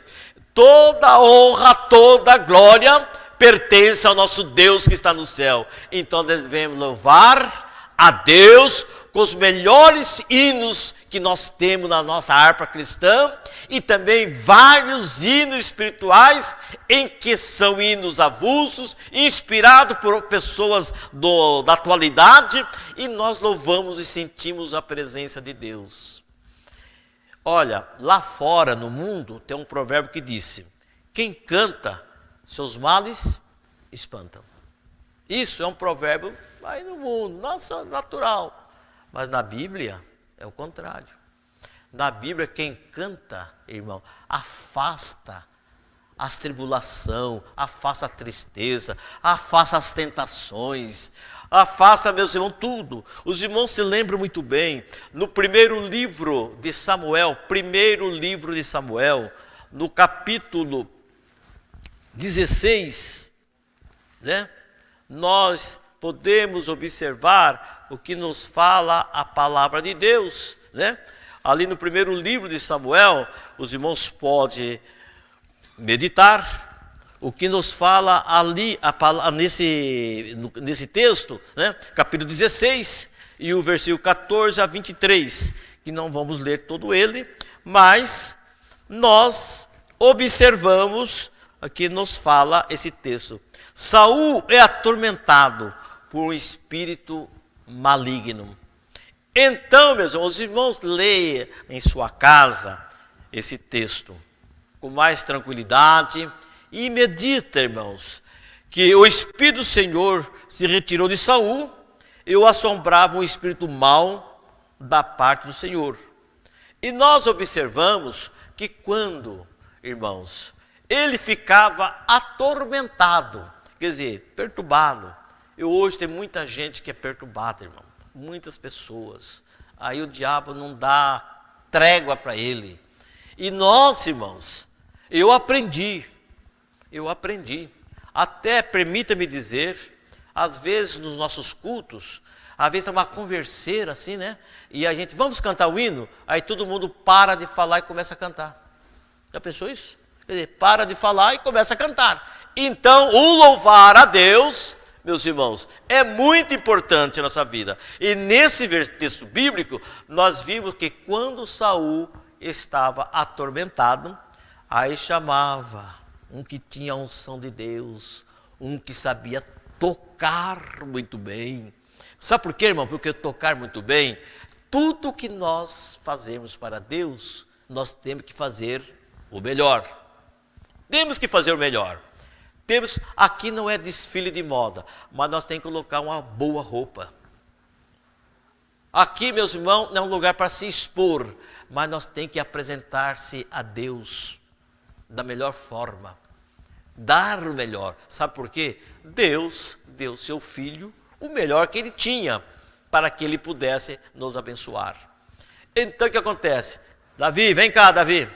E: Toda honra, toda glória pertence ao nosso Deus que está no céu. Então devemos louvar a Deus com os melhores hinos que nós temos na nossa harpa cristã, e também vários hinos espirituais, em que são hinos avulsos, inspirados por pessoas da atualidade, e nós louvamos e sentimos a presença de Deus. Olha, lá fora no mundo tem um provérbio que diz: quem canta, seus males espantam. Isso é um provérbio aí no mundo, nossa, natural. Mas na Bíblia é o contrário. Na Bíblia, quem canta, irmão, afasta as tribulações, afasta a tristeza, afasta as tentações, afasta, meus irmãos, tudo. Os irmãos se lembram muito bem, no primeiro livro de Samuel, no capítulo 16, né? Nós podemos observar o que nos fala a palavra de Deus, né? Ali no primeiro livro de Samuel, os irmãos podem meditar o que nos fala ali nesse texto, né? Capítulo 16 e o versículo 14 a 23, que não vamos ler todo ele, mas nós observamos aqui nos fala esse texto. Saul é atormentado por um espírito maligno. Então, meus irmãos, os irmãos leiam em sua casa esse texto com mais tranquilidade e medita, irmãos, que o Espírito do Senhor se retirou de Saul e o assombrava um espírito mau da parte do Senhor. E nós observamos que quando, irmãos, ele ficava atormentado, quer dizer, perturbado. E hoje tem muita gente que é perturbada, irmão. Muitas pessoas. Aí o diabo não dá trégua para ele. E nós, irmãos, eu aprendi. Até, permita-me dizer, às vezes nos nossos cultos, às vezes tem uma converseira assim, né? E a gente, vamos cantar o hino? Aí todo mundo para de falar e começa a cantar. Já pensou isso? Quer dizer, para de falar e começa a cantar. Então, o louvar a Deus, meus irmãos, é muito importante na nossa vida. E nesse texto bíblico, nós vimos que quando Saul estava atormentado, aí chamava um que tinha a unção de Deus, um que sabia tocar muito bem. Sabe por quê, irmão? Porque tocar muito bem, tudo que nós fazemos para Deus, nós temos que fazer o melhor. Temos que fazer o melhor. Aqui não é desfile de moda, mas nós temos que colocar uma boa roupa. Aqui, meus irmãos, não é um lugar para se expor, mas nós temos que apresentar-se a Deus da melhor forma. dar o melhor. Sabe por quê? Deus deu seu filho o melhor que ele tinha, para que ele pudesse nos abençoar. Então o que acontece? Davi, vem cá, Davi.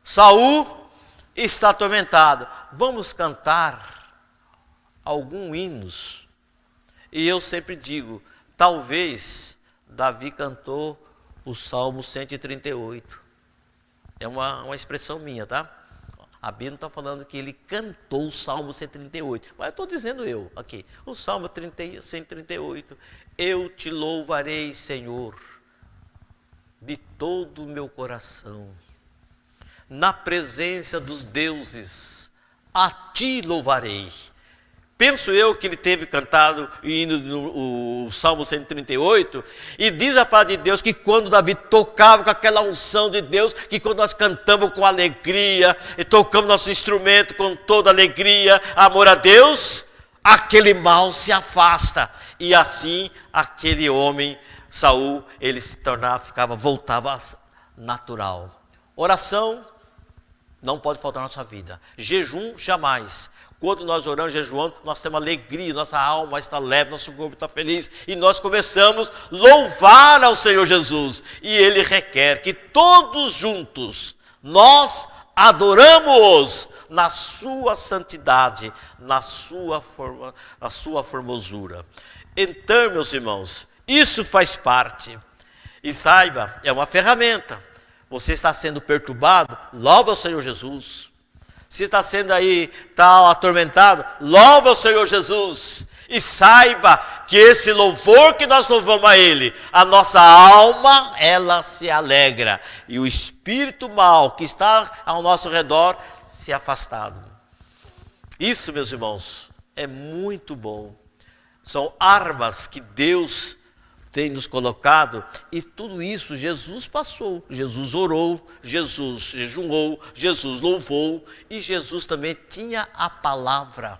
E: Saul está atormentado. Vamos cantar alguns hinos. E eu sempre digo, talvez Davi cantou o Salmo 138. É uma expressão minha, tá? A Bíblia não está falando que ele cantou o Salmo 138, mas eu estou dizendo eu aqui. O Salmo 138. Eu te louvarei, Senhor, de todo o meu coração. Na presença dos deuses, a ti louvarei. Penso eu que ele teve cantado o Salmo 138, e diz a palavra de Deus que quando Davi tocava com aquela unção de Deus, que quando nós cantamos com alegria, e tocamos nosso instrumento com toda alegria, amor a Deus, aquele mal se afasta. E assim, aquele homem, Saul, ele se tornava, voltava natural. Oração não pode faltar na nossa vida. Jejum, jamais. Quando nós oramos, jejuando, nós temos alegria, nossa alma está leve, nosso corpo está feliz. E nós começamos a louvar ao Senhor Jesus. E Ele requer que todos juntos, nós adoramos na sua santidade, na sua formosura. Então, meus irmãos, isso faz parte. E saiba, é uma ferramenta. Você está sendo perturbado, louva ao Senhor Jesus. Se está sendo aí tal atormentado, louva ao Senhor Jesus. E saiba que esse louvor que nós louvamos a Ele, a nossa alma, ela se alegra. E o espírito mau que está ao nosso redor, se afastado. Isso, meus irmãos, é muito bom. São armas que Deus tem nos colocado, e tudo isso Jesus passou. Jesus orou, Jesus jejuou, Jesus louvou, e Jesus também tinha a palavra,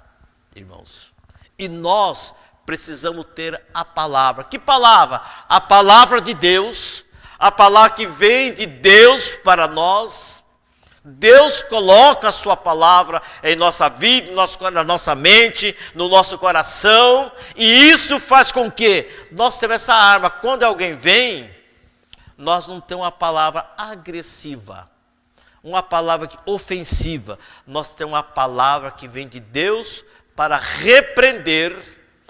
E: irmãos. E nós precisamos ter a palavra. Que palavra? A palavra de Deus, a palavra que vem de Deus para nós. Deus coloca a sua palavra em nossa vida, na nossa mente, no nosso coração, e isso faz com que nós tenhamos essa arma. Quando alguém vem, nós não temos uma palavra agressiva, uma palavra ofensiva. Nós temos uma palavra que vem de Deus para repreender,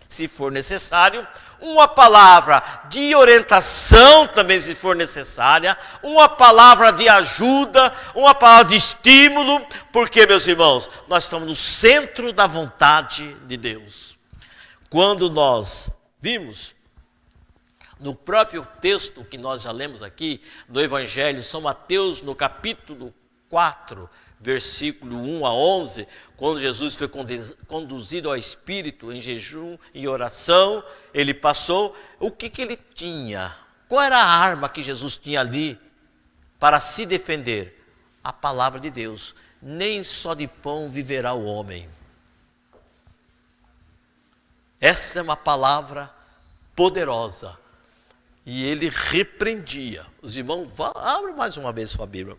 E: se for necessário, uma palavra de orientação também, se for necessária, uma palavra de ajuda, uma palavra de estímulo, porque, meus irmãos, nós estamos no centro da vontade de Deus. Quando nós vimos, no próprio texto que nós já lemos aqui, do Evangelho São Mateus, no capítulo 4, versículo 1 a 11, quando Jesus foi conduzido ao Espírito em jejum e oração, ele passou, o que ele tinha? Qual era a arma que Jesus tinha ali para se defender? A palavra de Deus. Nem só de pão viverá o homem. Essa é uma palavra poderosa. E ele repreendia. Os irmãos, abre mais uma vez sua Bíblia.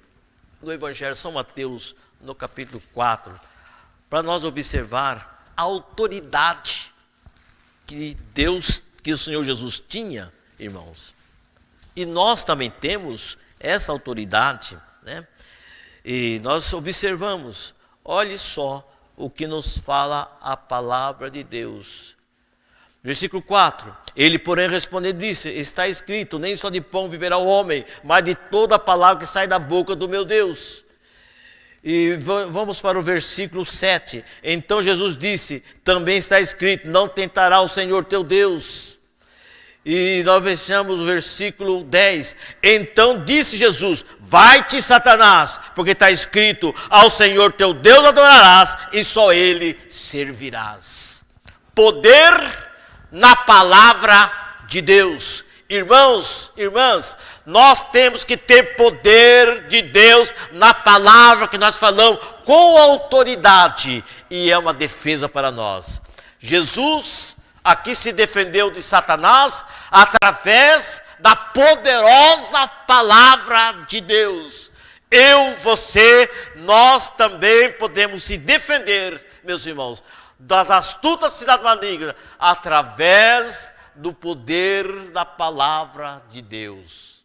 E: No Evangelho São Mateus, no capítulo 4, para nós observar a autoridade que Deus, que o Senhor Jesus tinha, irmãos. E nós também temos essa autoridade, né? E nós observamos, olhe só o que nos fala a palavra de Deus. Versículo 4, ele porém respondeu e disse, está escrito, nem só de pão viverá o homem, mas de toda a palavra que sai da boca do meu Deus. E vamos para o versículo 7, então Jesus disse, também está escrito, não tentará o Senhor teu Deus. E nós versamos o versículo 10, então disse Jesus, vai-te Satanás, porque está escrito, ao Senhor teu Deus adorarás, e só Ele servirás. Poder na palavra de Deus. Irmãos, irmãs, nós temos que ter poder de Deus na palavra que nós falamos com autoridade, e é uma defesa para nós. Jesus aqui se defendeu de Satanás através da poderosa palavra de Deus. Eu, você, nós também podemos se defender, meus irmãos, das astutas cidades malignas, através do poder da palavra de Deus.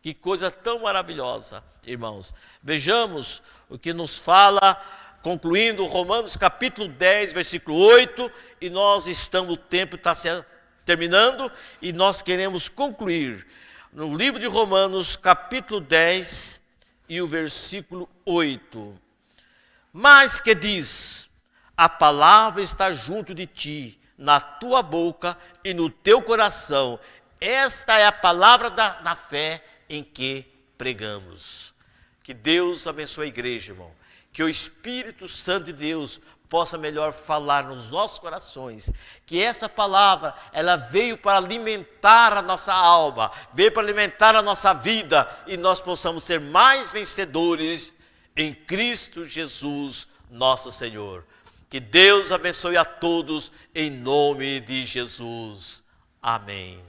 E: Que coisa tão maravilhosa, irmãos. Vejamos o que nos fala, concluindo Romanos capítulo 10, versículo 8, e nós estamos, o tempo está se terminando, e nós queremos concluir no livro de Romanos capítulo 10 e o versículo 8. Mas que diz: a palavra está junto de ti, na tua boca e no teu coração. Esta é a palavra da fé em que pregamos. Que Deus abençoe a igreja, irmão. Que o Espírito Santo de Deus possa melhor falar nos nossos corações. Que essa palavra, ela veio para alimentar a nossa alma, veio para alimentar a nossa vida, e nós possamos ser mais vencedores em Cristo Jesus, nosso Senhor. Que Deus abençoe a todos, em nome de Jesus. Amém.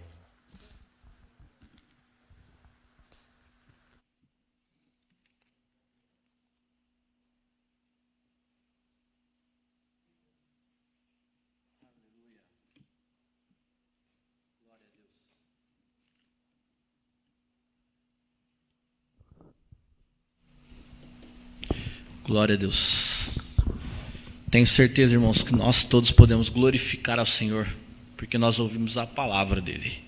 A: Glória a Deus. Tenho certeza, irmãos, que nós todos podemos glorificar ao Senhor, porque nós ouvimos a palavra dele.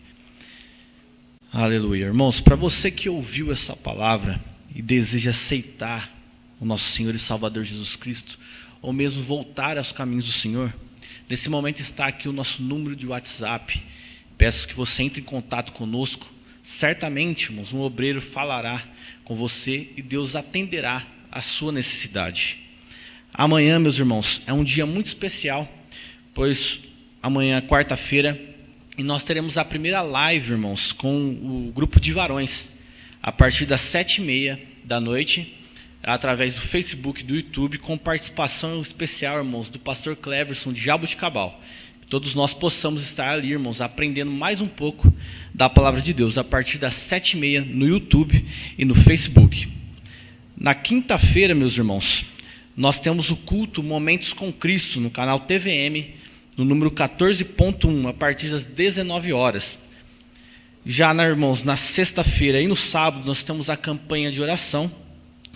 A: Aleluia. Irmãos, para você que ouviu essa palavra e deseja aceitar o nosso Senhor e Salvador Jesus Cristo, ou mesmo voltar aos caminhos do Senhor, nesse momento está aqui o nosso número de WhatsApp. Peço que você entre em contato conosco. Certamente, irmãos, um obreiro falará com você e Deus atenderá a sua necessidade. Amanhã, meus irmãos, é um dia muito especial, pois amanhã é quarta-feira e nós teremos a primeira live, irmãos, com o grupo de varões, a partir das 7h30 da noite, através do Facebook e do YouTube, com participação especial, irmãos, do pastor Cleverson de Jaboticabal. Que todos nós possamos estar ali, irmãos, aprendendo mais um pouco da palavra de Deus, a partir das 7h30 no YouTube e no Facebook. Na quinta-feira, meus irmãos, nós temos o culto Momentos com Cristo no canal TVM, no número 14.1, a partir das 19 horas. Já, irmãos, na sexta-feira e no sábado, nós temos a campanha de oração,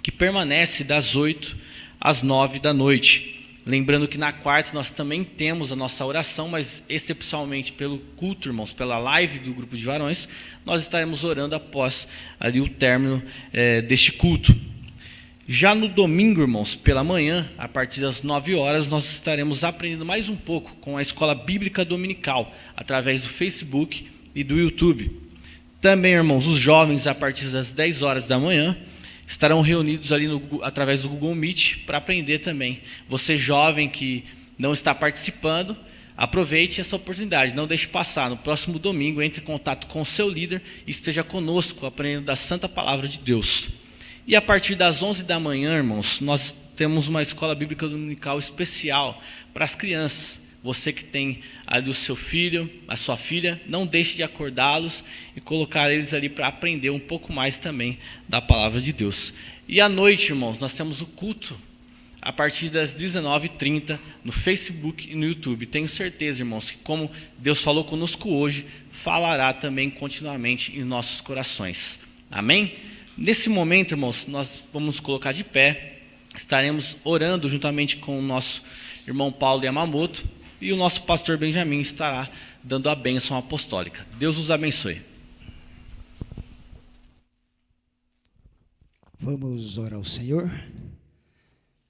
A: que permanece das 8 às 9 da noite. Lembrando que na quarta nós também temos a nossa oração, mas excepcionalmente pelo culto, irmãos, pela live do grupo de varões, nós estaremos orando após ali o término deste culto. Já no domingo, irmãos, pela manhã, a partir das 9 horas, nós estaremos aprendendo mais um pouco com a Escola Bíblica Dominical, através do Facebook e do YouTube. Também, irmãos, os jovens, a partir das 10 horas da manhã, estarão reunidos ali através do Google Meet para aprender também. Você jovem que não está participando, aproveite essa oportunidade, não deixe passar. No próximo domingo, entre em contato com o seu líder e esteja conosco, aprendendo da Santa Palavra de Deus. E a partir das 11 da manhã, irmãos, nós temos uma escola bíblica dominical especial para as crianças. Você que tem ali o seu filho, a sua filha, não deixe de acordá-los e colocar eles ali para aprender um pouco mais também da palavra de Deus. E à noite, irmãos, nós temos o culto a partir das 19h30 no Facebook e no YouTube. Tenho certeza, irmãos, que como Deus falou conosco hoje, falará também continuamente em nossos corações. Amém? Nesse momento, irmãos, nós vamos colocar de pé, estaremos orando juntamente com o nosso irmão Paulo Yamamoto, e o nosso pastor Benjamin estará dando a bênção apostólica. Deus os abençoe.
C: Vamos orar ao Senhor.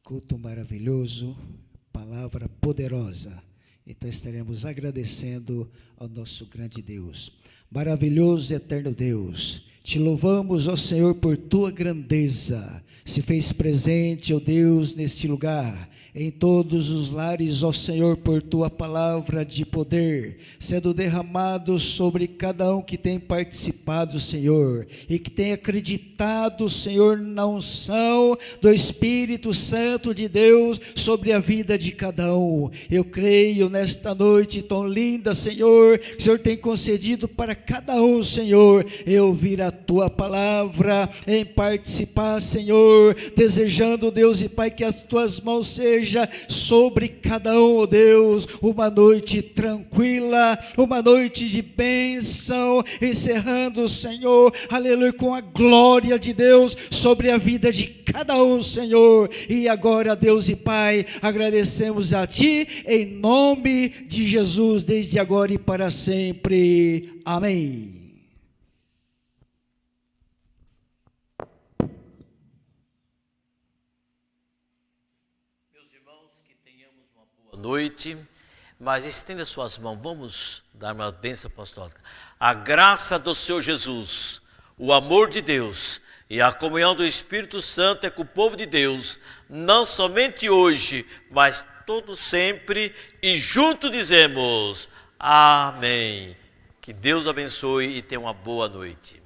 C: Culto maravilhoso, palavra poderosa. Então estaremos agradecendo ao nosso grande Deus. Maravilhoso e eterno Deus, te louvamos, ó Senhor, por tua grandeza. se fez presente, ó Deus, neste lugar, em todos os lares, ó Senhor, por Tua palavra de poder, sendo derramado sobre cada um que tem participado, Senhor, e que tem acreditado, Senhor, na unção do Espírito Santo de Deus sobre a vida de cada um. Eu creio nesta noite tão linda, Senhor, que o Senhor tem concedido para cada um, Senhor, eu ouvir a Tua palavra, em participar, Senhor, desejando, Deus e Pai, que as Tuas mãos sejam sobre cada um, ó Deus, uma noite tranquila, uma noite de bênção, encerrando, Senhor, aleluia, com a glória de Deus sobre a vida de cada um, Senhor. E agora, Deus e Pai, agradecemos a Ti, em nome de Jesus, desde agora e para sempre. Amém.
E: Noite, mas estenda suas mãos, vamos dar uma bênção apostólica. A graça do Senhor Jesus, o amor de Deus e a comunhão do Espírito Santo é com o povo de Deus, não somente hoje, mas todo sempre, e junto dizemos amém. Que Deus abençoe e tenha uma boa noite.